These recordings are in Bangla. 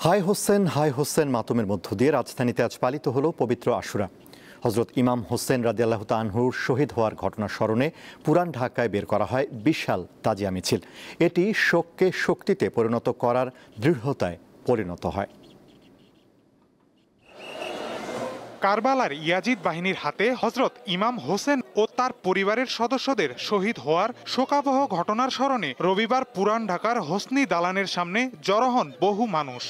হাই হোসেন মাতমের মধ্য দিয়ে রাজধানীতে আজ পালিত হলো পবিত্র আশুরা। হজরত ইমাম হোসেন রাদিয়াল্লাহু তাআলা আনহুর শহীদ হওয়ার ঘটনা স্মরণে পুরান ঢাকায় বের করা হয় বিশাল তাজিয়া মিছিল। এটি শোককে শক্তিতে পরিণত করার দৃঢ়তায় পরিণত হয়। কারবালার ইয়াজিদ বাহিনীর হাতে হজরত ইমাম হোসেন ও তার পরিবারের সদস্যদের শহীদ হওয়ার শোকাবহ ঘটনার স্মরণে রবিবার পুরান ঢাকার হোসনি দালানের সামনে জড়ো হন বহু মানুষ।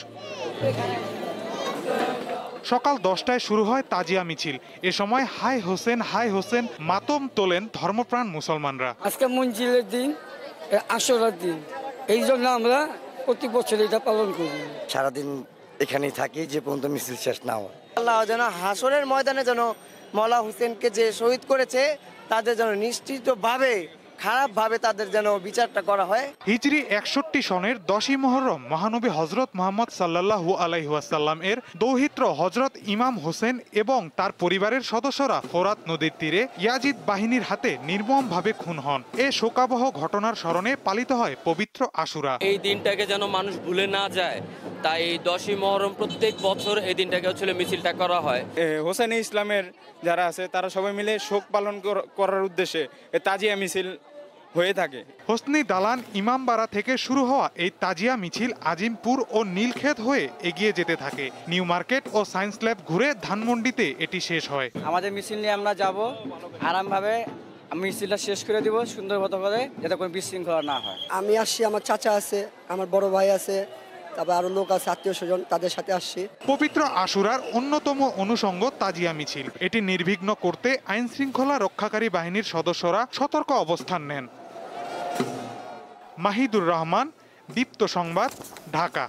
সকাল 10টায় শুরু হয় তাজিয়া মিছিল। এ সময় হাই হোসেন মাতম তোলেন ধর্মপ্রাণ মুসলমানরা। আজকে মঞ্জিলের দিন, আশুরার দিন, এই জন্য আমরা প্রতি বছর এটা পালন করি। সারাদিন এখানেই থাকি যে পর্যন্ত মিছিল শেষ না হয়। আল্লাহ যেন হাসরের ময়দানে যেন মওলা হোসেনকে যে শহীদ করেছে তাদের যেন নিশ্চিতভাবে খারাপভাবে তাদের যেন বিচারটা করা হয়। হিজরি 61 সনের 10ই মুহররম মহানবী হজরত মুহাম্মদ সাল্লাল্লাহু আলাইহি ওয়াসাল্লাম এর দৌহিত্র হজরত ইমাম হোসেন এবং তার পরিবারের সদস্যরা ফোরাত নদীর তীরে ইয়াজিদ বাহিনীর হাতে নির্মমভাবে খুন হন। এ শোকাবহ ঘটনার স্মরণে পালিত হয় পবিত্র আশুরা। এই দিনটাকে যেন মানুষ ভুলে না যায়, তাই 10ই মুহররম প্রত্যেক বছর এই দিনটাকে মিছিলটা করা হয়। হোসেন ইসলামের যারা আছে তারা সবাই মিলে শোক পালন করার উদ্দেশ্যে তাজিয়া মিছিল হয়ে থাকে। হোসনি দালান ইমামবাড়া থেকে শুরু হওয়া এই তাজিয়া মিছিল আজিমপুর ও নীলক্ষেত হয়ে এগিয়ে যেতে থাকে। নিউ মার্কেট ও সায়েন্স ল্যাব ঘুরে ধানমন্ডিতে এটি শেষ হয়। আমাদের মিছিল নিয়ে আমরা যাব, আরামভাবে মিছিলটা শেষ করে দিব সুন্দর মতো করে, যাতে কোনো বিশৃঙ্খলা না হয়। আমি আসছি, আমার চাচা আছে, আমার বড় ভাই আছে, তারপর আরো লোক আছে, আত্মীয় স্বজন, তাদের সাথে আসছি। পবিত্র আশুরার অন্যতম অনুষঙ্গ তাজিয়া মিছিল। এটি নির্বিঘ্ন করতে আইন শৃঙ্খলা রক্ষাকারী বাহিনীর সদস্যরা সতর্ক অবস্থান নেন। মাহিদুর রহমান, দীপ্ত সংবাদ, ঢাকা।